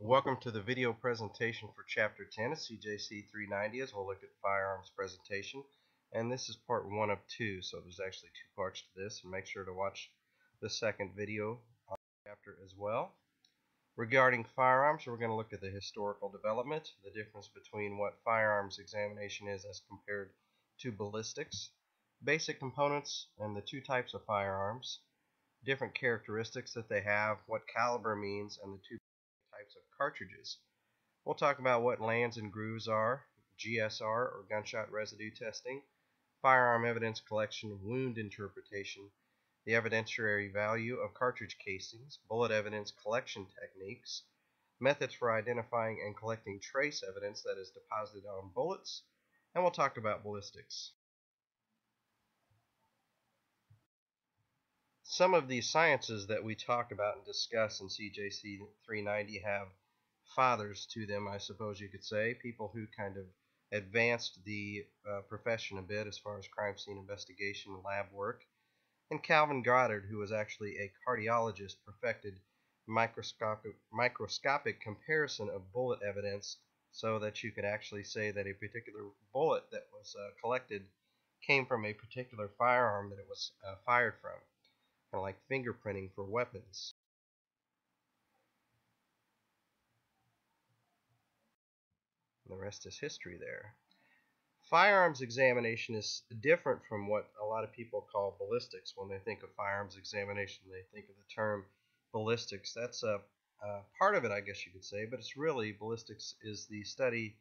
Welcome to the video presentation for Chapter 10 of CJC 390 as we'll look at firearms presentation. And this is part 1 of 2, so there's actually 2 parts to this. And make sure to watch the second video on the chapter as well. Regarding firearms, we're going to look at the historical development, the difference between what firearms examination is as compared to ballistics, basic components and the 2 types of firearms, different characteristics that they have, what caliber means, and the 2 types of cartridges. We'll talk about what lands and grooves are, GSR or gunshot residue testing, firearm evidence collection, wound interpretation, the evidentiary value of cartridge casings, bullet evidence collection techniques, methods for identifying and collecting trace evidence that is deposited on bullets, and we'll talk about ballistics. Some of these sciences that we talk about and discuss in CJC 390 have fathers to them, I suppose you could say, people who kind of advanced the profession a bit as far as crime scene investigation and lab work. And Calvin Goddard, who was actually a cardiologist, perfected microscopic comparison of bullet evidence so that you could actually say that a particular bullet that was collected came from a particular firearm that it was fired from, kind of like fingerprinting for weapons. The rest is history there. Firearms examination is different from what a lot of people call ballistics. When they think of firearms examination, they think of the term ballistics. That's a part of it, I guess you could say, but it's really ballistics is the study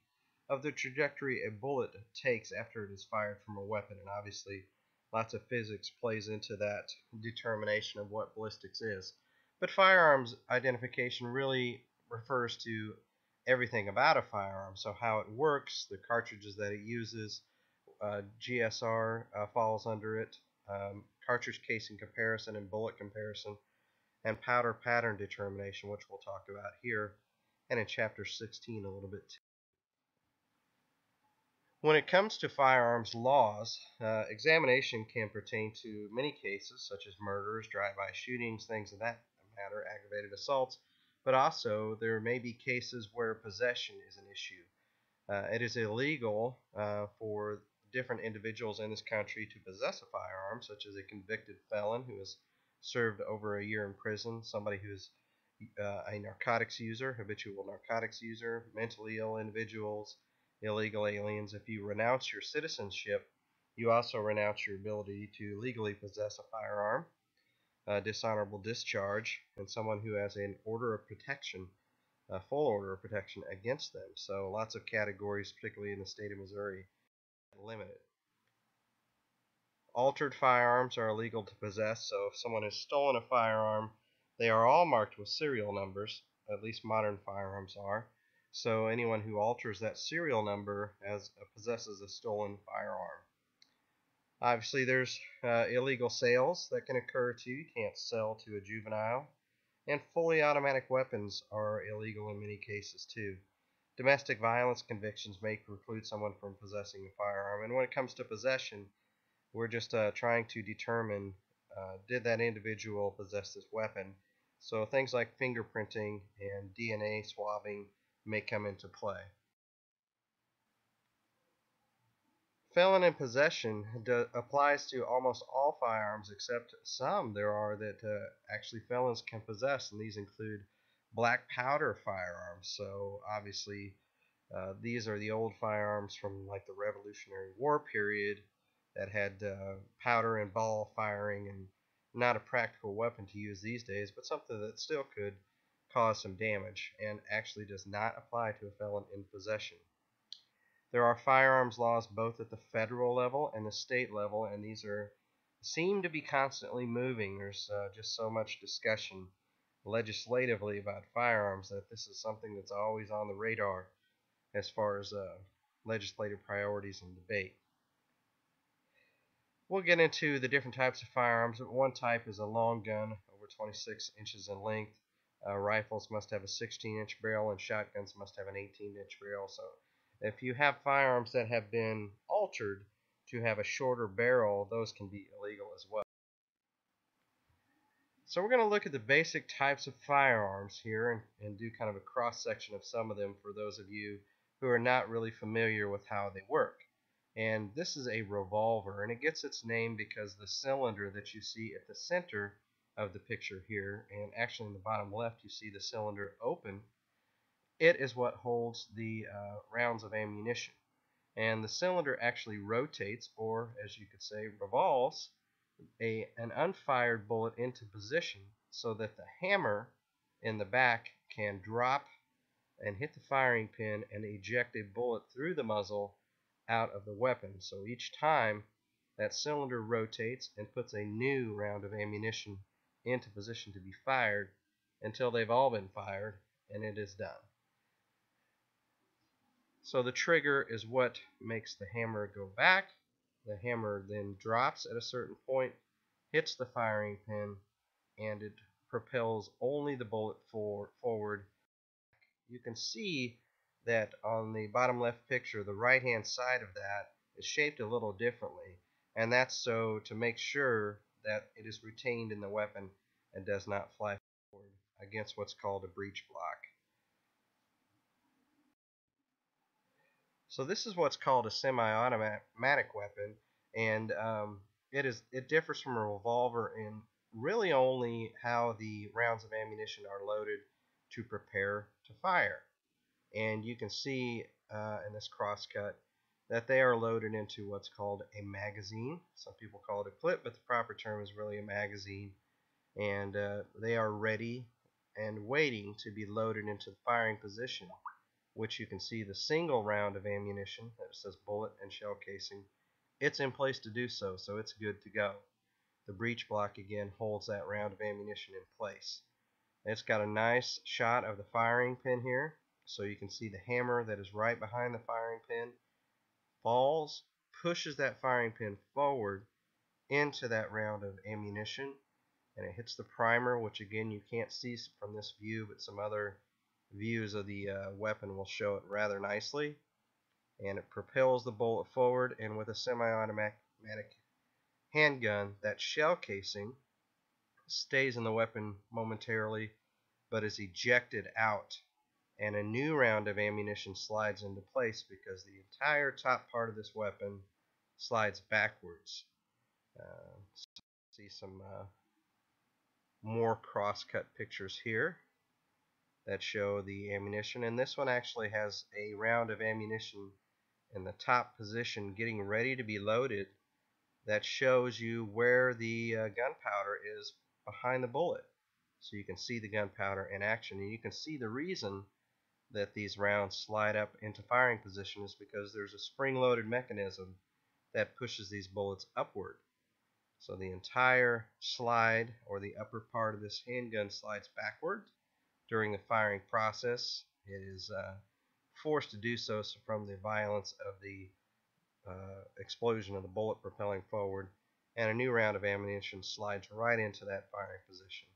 of the trajectory a bullet takes after it is fired from a weapon, and obviously lots of physics plays into that determination of what ballistics is. But firearms identification really refers to everything about a firearm, so how it works, the cartridges that it uses, GSR falls under it, cartridge casing comparison and bullet comparison, and powder pattern determination, which we'll talk about here, and in chapter 16 a little bit too. When it comes to firearms laws, examination can pertain to many cases, such as murders, drive-by shootings, things of that matter, aggravated assaults, but also there may be cases where possession is an issue. It is illegal for different individuals in this country to possess a firearm, such as a convicted felon who has served over a year in prison, somebody who is a narcotics user, habitual narcotics user, mentally ill individuals, illegal aliens. If you renounce your citizenship, you also renounce your ability to legally possess a firearm. Dishonorable discharge, and someone who has an order of protection, a full order of protection against them. So lots of categories, particularly in the state of Missouri, limit it. Altered firearms are illegal to possess, so if someone has stolen a firearm, they are all marked with serial numbers, at least modern firearms are. So anyone who alters that serial number possesses a stolen firearm. Obviously, there's illegal sales that can occur too. You can't sell to a juvenile. And fully automatic weapons are illegal in many cases too. Domestic violence convictions may preclude someone from possessing a firearm. And when it comes to possession, we're just trying to determine did that individual possess this weapon. So things like fingerprinting and DNA swabbing may come into play. Felon in possession applies to almost all firearms except some there are that actually felons can possess, and these include black powder firearms. So obviously these are the old firearms from like the Revolutionary War period that had powder and ball firing, and not a practical weapon to use these days, but something that still could cause some damage and actually does not apply to a felon in possession. There are firearms laws both at the federal level and the state level, and these seem to be constantly moving. There's just so much discussion legislatively about firearms that this is something that's always on the radar as far as legislative priorities and debate. We'll get into the different types of firearms. One type is a long gun, over 26 inches in length. Rifles must have a 16-inch barrel, and shotguns must have an 18-inch barrel. So if you have firearms that have been altered to have a shorter barrel, those can be illegal as well. So we're going to look at the basic types of firearms here and do kind of a cross-section of some of them for those of you who are not really familiar with how they work. And this is a revolver, and it gets its name because the cylinder that you see at the center of the picture here, and actually in the bottom left you see the cylinder open, it is what holds the rounds of ammunition. And the cylinder actually rotates, or as you could say, revolves, an unfired bullet into position so that the hammer in the back can drop and hit the firing pin and eject a bullet through the muzzle out of the weapon. So each time that cylinder rotates and puts a new round of ammunition into position to be fired until they've all been fired and it is done. So the trigger is what makes the hammer go back. The hammer then drops at a certain point, hits the firing pin, and it propels only the bullet forward. You can see that on the bottom left picture, the right hand side of that is shaped a little differently, and that's so to make sure that it is retained in the weapon and does not fly forward against what's called a breech block. So this is what's called a semi-automatic weapon, and it differs from a revolver in really only how the rounds of ammunition are loaded to prepare to fire. And you can see in this crosscut that they are loaded into what's called a magazine. Some people call it a clip, but the proper term is really a magazine. And they are ready and waiting to be loaded into the firing position, which you can see the single round of ammunition that says bullet and shell casing. It's in place to do so, so it's good to go. The breech block again holds that round of ammunition in place. It's got a nice shot of the firing pin here, so you can see the hammer that is right behind the firing pin falls, pushes that firing pin forward into that round of ammunition, and it hits the primer, which again you can't see from this view, but some other views of the weapon will show it rather nicely. And it propels the bullet forward, and with a semi-automatic handgun, that shell casing stays in the weapon momentarily but is ejected out, and a new round of ammunition slides into place because the entire top part of this weapon slides backwards. See some more cross-cut pictures here that show the ammunition, and this one actually has a round of ammunition in the top position getting ready to be loaded that shows you where the gunpowder is behind the bullet, so you can see the gunpowder in action. And you can see the reason that these rounds slide up into firing position is because there's a spring-loaded mechanism that pushes these bullets upward. So the entire slide, or the upper part of this handgun, slides backward during the firing process. It is forced to do so from the violence of the explosion of the bullet propelling forward, and a new round of ammunition slides right into that firing position.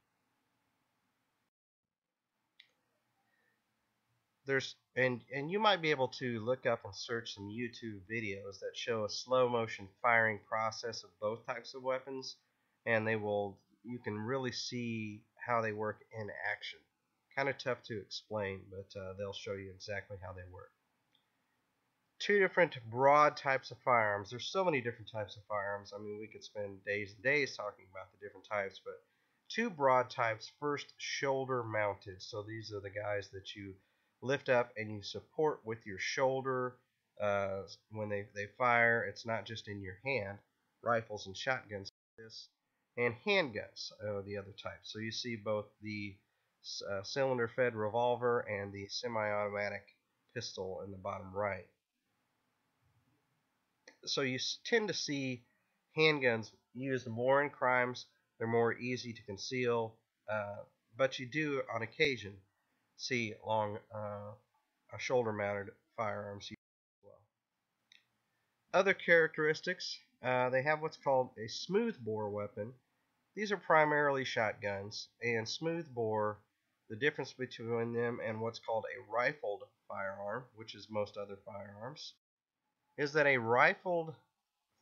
And you might be able to look up and search some YouTube videos that show a slow motion firing process of both types of weapons, and you can really see how they work in action. Kind of tough to explain, but they'll show you exactly how they work. Two different broad types of firearms. There's so many different types of firearms. I mean, we could spend days and days talking about the different types, but two broad types. First, shoulder mounted. So these are the guys that you lift up and you support with your shoulder when they fire. It's not just in your hand. Rifles and shotguns like this, and handguns are the other type. So you see both the cylinder-fed revolver and the semi-automatic pistol in the bottom right. So you tend to see handguns used more in crimes. They're more easy to conceal, but you do on occasion see long shoulder-mounted firearms used as well. Other characteristics, they have what's called a smoothbore weapon. These are primarily shotguns, and smoothbore, the difference between them and what's called a rifled firearm, which is most other firearms, is that a rifled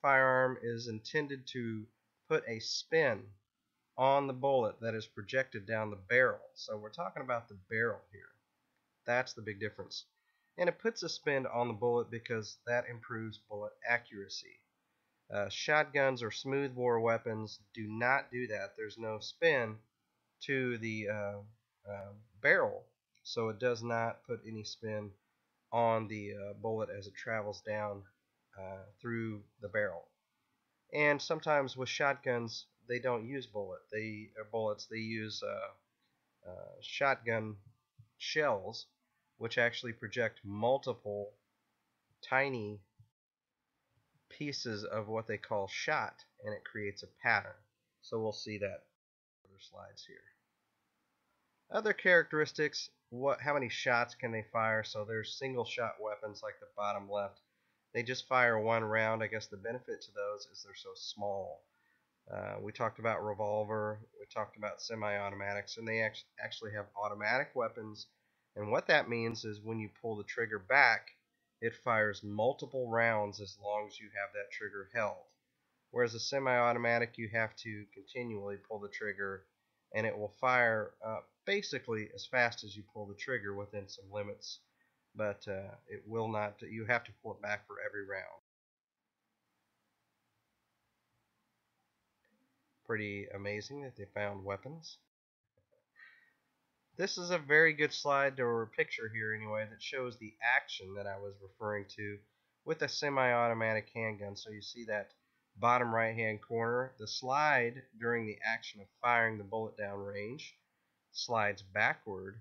firearm is intended to put a spin on the bullet that is projected down the barrel. So we're talking about the barrel here. That's the big difference. And it puts a spin on the bullet because that improves bullet accuracy. Shotguns or smoothbore weapons do not do that. There's no spin to the barrel, so it does not put any spin on the bullet as it travels down through the barrel. And sometimes with shotguns, they don't use bullets. They use shotgun shells, which actually project multiple tiny pieces of what they call shot, and it creates a pattern. So we'll see that in other slides here. Other characteristics, how many shots can they fire? So there's single shot weapons like the bottom left. They just fire one round. I guess the benefit to those is they're so small. We talked about revolver, we talked about semi-automatics, and they actually have automatic weapons. And what that means is when you pull the trigger back, it fires multiple rounds as long as you have that trigger held. Whereas a semi-automatic, you have to continually pull the trigger, and it will fire basically as fast as you pull the trigger within some limits, but it will not. You have to pull it back for every round. Pretty amazing that they found weapons. This is a very good slide or picture here anyway that shows the action that I was referring to with a semi-automatic handgun. So you see that bottom right hand corner, the slide during the action of firing the bullet down range slides backward,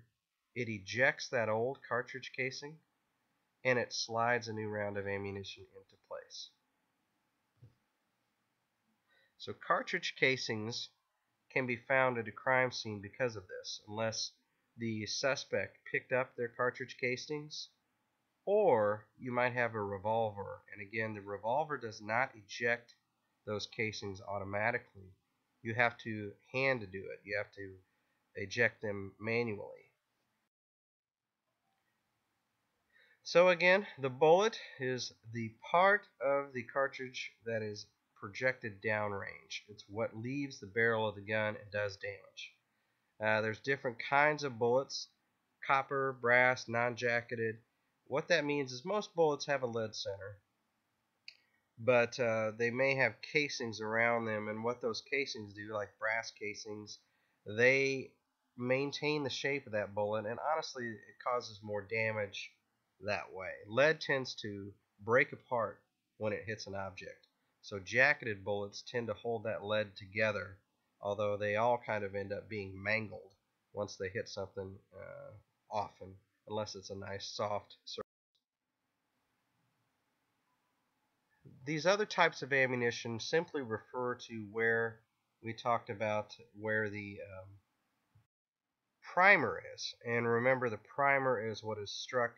it ejects that old cartridge casing, and it slides a new round of ammunition into place. So cartridge casings can be found at a crime scene because of this, unless the suspect picked up their cartridge casings, or you might have a revolver. And again, the revolver does not eject those casings automatically. You have to hand do it. You have to eject them manually. So again, the bullet is the part of the cartridge that is projected downrange. It's what leaves the barrel of the gun and does damage. There's different kinds of bullets: copper, brass, non-jacketed. What that means is most bullets have a lead center, but they may have casings around them, and what those casings do, like brass casings, they maintain the shape of that bullet, and honestly, it causes more damage that way. Lead tends to break apart when it hits an object, so jacketed bullets tend to hold that lead together, although they all kind of end up being mangled once they hit something often, unless it's a nice soft surface. These other types of ammunition simply refer to where we talked about where the primer is. And remember, the primer is what is struck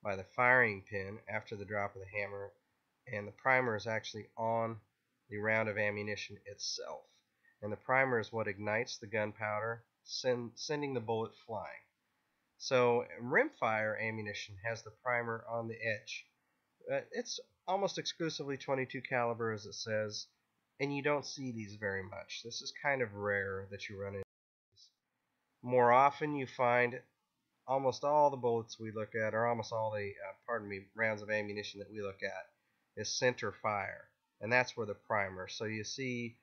by the firing pin after the drop of the hammer, and the primer is actually on the round of ammunition itself. And the primer is what ignites the gunpowder, sending the bullet flying. So rimfire ammunition has the primer on the edge. It's almost exclusively 22 caliber, as it says, and you don't see these very much. This is kind of rare that you run into these. More often you find almost all the bullets we look at, or almost all the rounds of ammunition that we look at, is center fire, and that's where the primer. So you see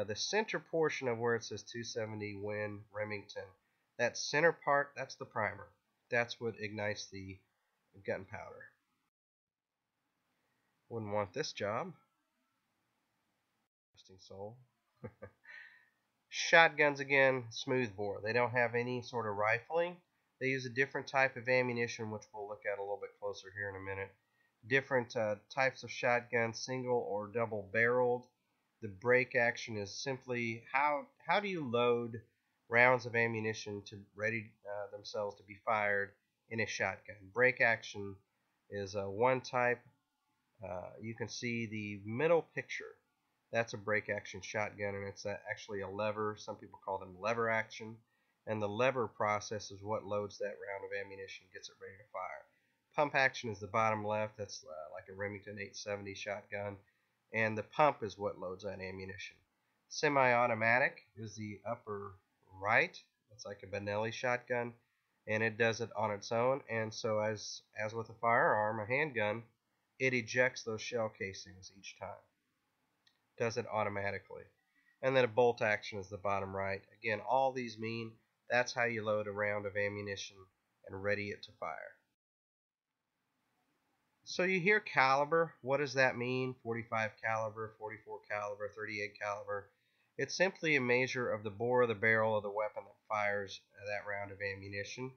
the center portion of where it says 270 Win Remington. That center part, that's the primer. That's what ignites the gunpowder. Wouldn't want this job. Interesting soul. Shotguns again, smoothbore. They don't have any sort of rifling. They use a different type of ammunition, which we'll look at a little bit closer here in a minute. Different types of shotguns, single or double barreled. The break action is simply how do you load rounds of ammunition to ready themselves to be fired in a shotgun. Break action is one type. You can see the middle picture. That's a break action shotgun, and it's actually a lever. Some people call them lever action. And the lever process is what loads that round of ammunition, gets it ready to fire. Pump action is the bottom left. That's like a Remington 870 shotgun. And the pump is what loads that ammunition. Semi-automatic is the upper right. It's like a Benelli shotgun, and it does it on its own. And so as with a firearm, a handgun, it ejects those shell casings each time. Does it automatically. And then a bolt action is the bottom right. Again, all these mean that's how you load a round of ammunition and ready it to fire. So you hear caliber. What does that mean? 45 caliber, 44 caliber, 38 caliber. It's simply a measure of the bore of the barrel of the weapon that fires that round of ammunition.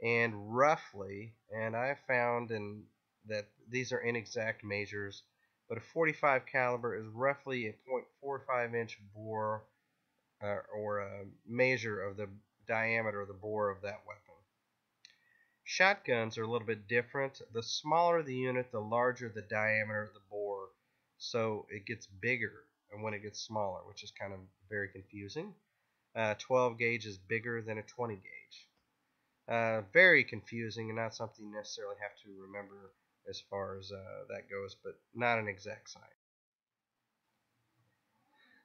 And roughly, and I found that these are inexact measures, but a 45 caliber is roughly a .45 inch bore or a measure of the diameter of the bore of that weapon. Shotguns are a little bit different. The smaller the unit, the larger the diameter of the bore, so it gets bigger when it gets smaller, which is kind of very confusing. 12 gauge is bigger than a 20 gauge. Very confusing and not something you necessarily have to remember as far as that goes, but not an exact science.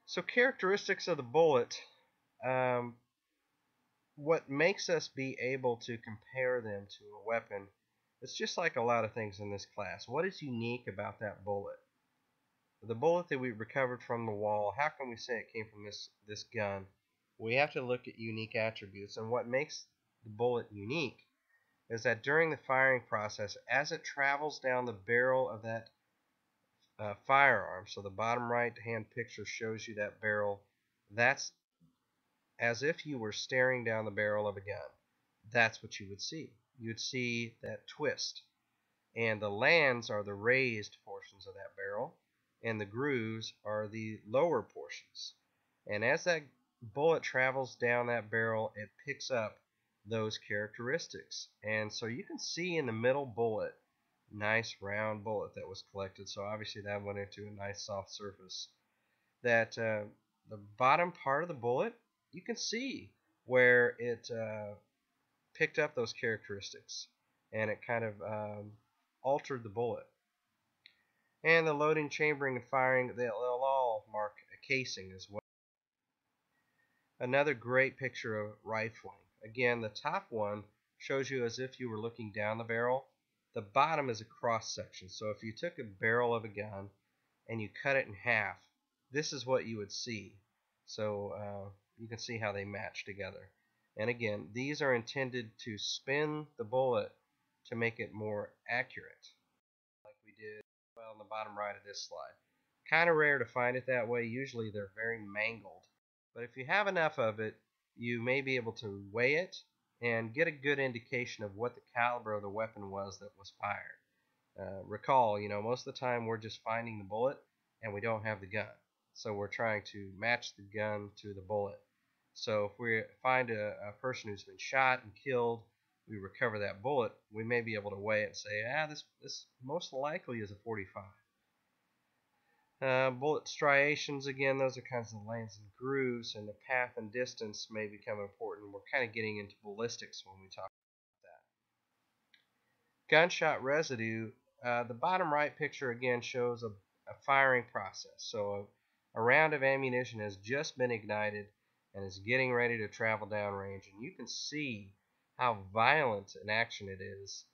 So characteristics of the bullet, what makes us be able to compare them to a weapon, it's just like a lot of things in this class. What is unique about that bullet? The bullet that we recovered from the wall, how can we say it came from this gun? We have to look at unique attributes, and what makes the bullet unique is that during the firing process, as it travels down the barrel of that firearm, so the bottom right hand picture shows you that barrel, that's as if you were staring down the barrel of a gun. That's what you would see. You'd see that twist. And the lands are the raised portions of that barrel, and the grooves are the lower portions. And as that bullet travels down that barrel, it picks up those characteristics. And so you can see in the middle bullet, nice round bullet that was collected. So obviously that went into a nice soft surface. That the bottom part of the bullet, you can see where it picked up those characteristics, and it kind of altered the bullet. And the loading, chambering, and firing, they'll all mark a casing as well. Another great picture of rifling. Again, the top one shows you as if you were looking down the barrel. The bottom is a cross section. So if you took a barrel of a gun and you cut it in half, this is what you would see. So you can see how they match together. And again, these are intended to spin the bullet to make it more accurate, like we did well in the bottom right of this slide. Kind of rare to find it that way. Usually they're very mangled. But if you have enough of it, you may be able to weigh it and get a good indication of what the caliber of the weapon was that was fired. Recall, most of the time we're just finding the bullet and we don't have the gun. So we're trying to match the gun to the bullet. So if we find a person who's been shot and killed, we recover that bullet, we may be able to weigh it and say, this most likely is a 45. Bullet striations, again, those are kinds of lands and grooves, and the path and distance may become important. We're kind of getting into ballistics when we talk about that. Gunshot residue, the bottom right picture again shows a firing process. So a round of ammunition has just been ignited and is getting ready to travel downrange, and you can see how violent an action it is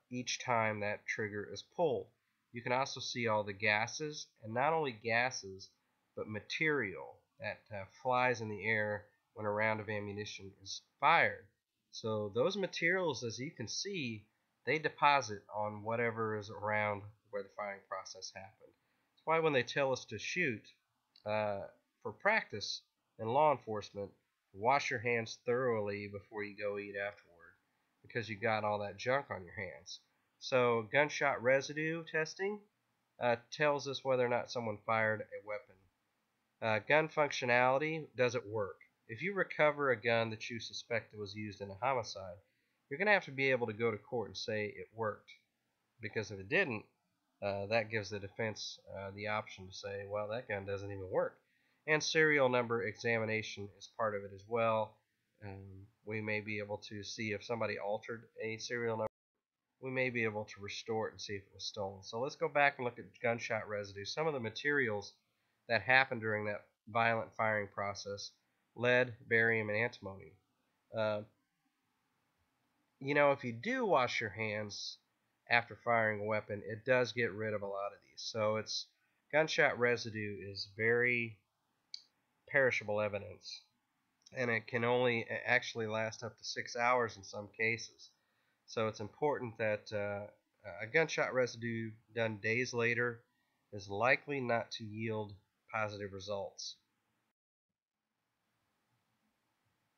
each time that trigger is pulled. You can also see all the gases, and not only gases, but material that flies in the air when a round of ammunition is fired. So those materials, as you can see, they deposit on whatever is around where the firing process happened. That's why when they tell us to shoot for practice in law enforcement, wash your hands thoroughly before you go eat afterward, because you got all that junk on your hands. So gunshot residue testing tells us whether or not someone fired a weapon. Gun functionality, does it work? If you recover a gun that you suspect was used in a homicide, you're going to have to be able to go to court and say it worked. Because if it didn't, that gives the defense the option to say, well, that gun doesn't even work. And serial number examination is part of it as well. We may be able to see if somebody altered a serial number. We may be able to restore it and see if it was stolen. So let's go back and look at gunshot residue. Some of the materials that happened during violent firing process: lead, barium, and antimony. Uh, if you do wash your hands after firing a weapon, it does get rid of a lot of these. So it's gunshot residue is very perishable evidence, and it can only actually last up to 6 hours in some cases. So it's important that a gunshot residue done days later is likely not to yield positive results.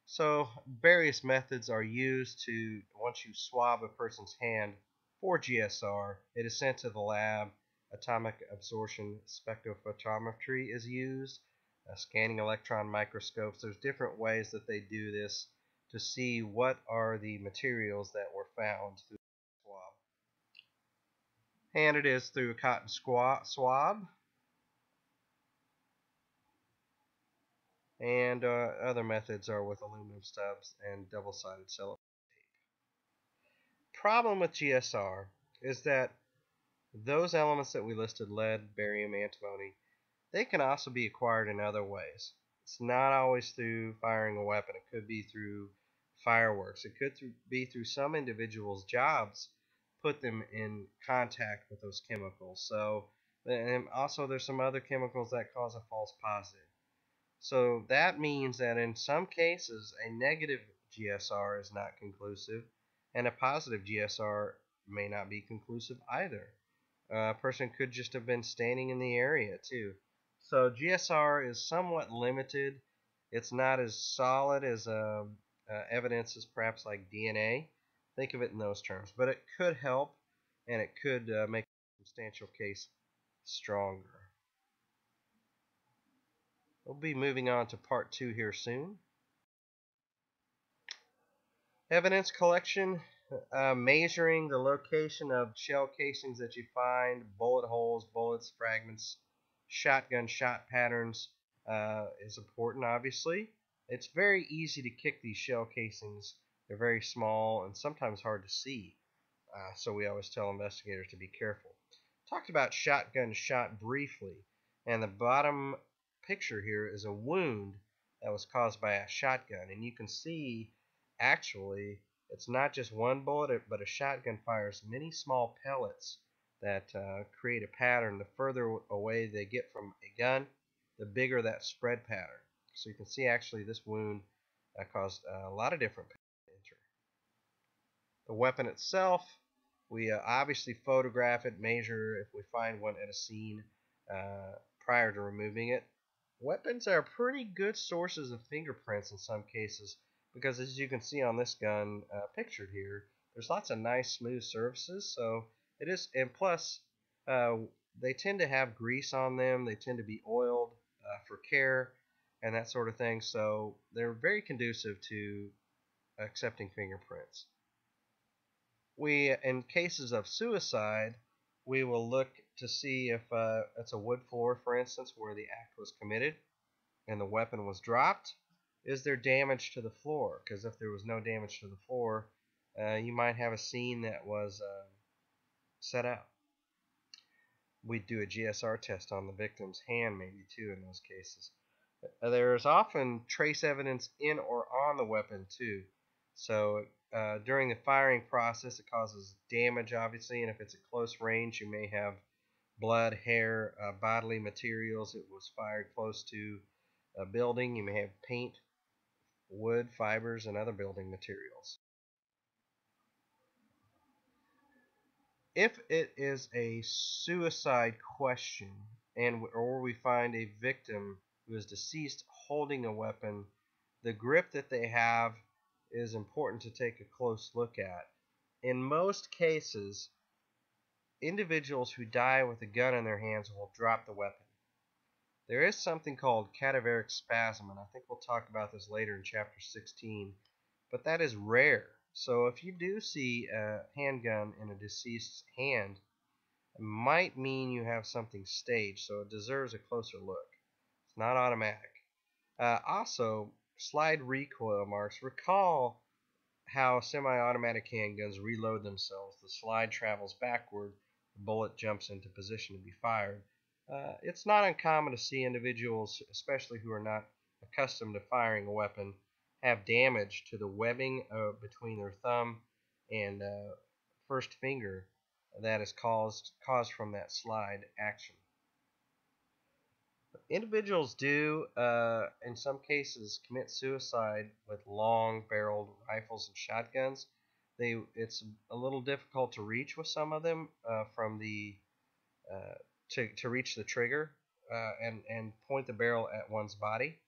So various methods are used to, once you swab a person's hand for GSR, it is sent to the lab. Atomic absorption spectrophotometry is used, scanning electron microscopes. There's different ways that they do this to see what are the materials that were found through the swab. And it is through a cotton swab, and other methods are with aluminum stubs and double-sided cellophane. Problem with GSR is that those elements that we listed, lead, barium, antimony, they can also be acquired in other ways. It's not always through firing a weapon. It could be through fireworks. It could be through some individuals' jobs put them in contact with those chemicals. So, and also there's some other chemicals that cause a false positive. So that means that in some cases a negative GSR is not conclusive, and a positive GSR may not be conclusive either. A person could just have been standing in the area too. So GSR is somewhat limited. It's not as solid as evidence as perhaps like DNA. Think of it in those terms. But it could help, and it could make a substantial case stronger. We'll be moving on to part 2 here soon. Evidence collection, measuring the location of shell casings that you find, bullet holes, bullets, fragments, shotgun shot patterns is important, obviously. It's very easy to kick these shell casings. They're very small and sometimes hard to see, so we always tell investigators to be careful. Talked about shotgun shot briefly, and the bottom picture here is a wound that was caused by a shotgun, and you can see actually it's not just one bullet, but a shotgun fires many small pellets that create a pattern. The further away they get from a gun, the bigger that spread pattern. So you can see actually this wound caused a lot of different injury. The weapon itself, we obviously photograph it, measure if we find one at a scene prior to removing it. Weapons are pretty good sources of fingerprints in some cases, because as you can see on this gun pictured here, there's lots of nice smooth surfaces. So it is, and plus they tend to have grease on them. They tend to be oiled for care and that sort of thing. So they're very conducive to accepting fingerprints. In cases of suicide, we will look to see if it's a wood floor, for instance, where the act was committed and the weapon was dropped. Is there damage to the floor? Because if there was no damage to the floor, you might have a scene that was set out. We'd do a GSR test on the victim's hand maybe too in those cases. There is often trace evidence in or on the weapon too. So during the firing process, it causes damage, obviously, and if it's at close range, you may have blood, hair, bodily materials. It was fired close to a building. You may have paint, wood, fibers, and other building materials. If it is a suicide question, or we find a victim who is deceased holding a weapon, the grip that they have is important to take a close look at. In most cases, individuals who die with a gun in their hands will drop the weapon. There is something called cadaveric spasm, and I think we'll talk about this later in chapter 16, but that is rare. So if you do see a handgun in a deceased's hand, it might mean you have something staged, so it deserves a closer look. It's not automatic. Also, slide recoil marks. Recall how semi-automatic handguns reload themselves. The slide travels backward, the bullet jumps into position to be fired. It's not uncommon to see individuals, especially who are not accustomed to firing a weapon, have damage to the webbing between their thumb and first finger that is caused from that slide action. Individuals do, in some cases, commit suicide with long-barreled rifles and shotguns. It's a little difficult to reach with some of them from the uh, to reach the trigger and point the barrel at one's body.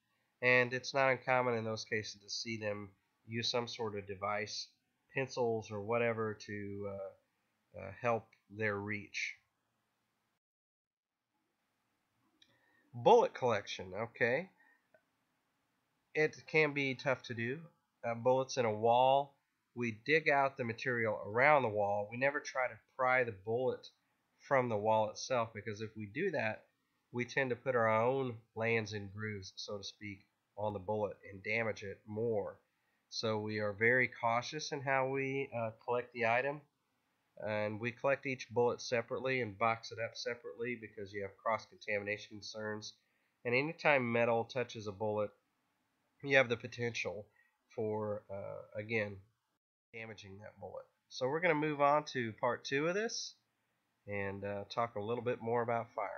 And it's not uncommon in those cases to see them use some sort of device, pencils or whatever, to help their reach. Bullet collection, okay. It can be tough to do. Bullets in a wall, we dig out the material around the wall. We never try to pry the bullet from the wall itself, because if we do that, we tend to put our own lands and grooves, so to speak, on the bullet and damage it more. So we are very cautious in how we collect the item, and we collect each bullet separately and box it up separately because you have cross-contamination concerns. And anytime metal touches a bullet, you have the potential for, again, damaging that bullet. So we're going to move on to part 2 of this and talk a little bit more about firearms.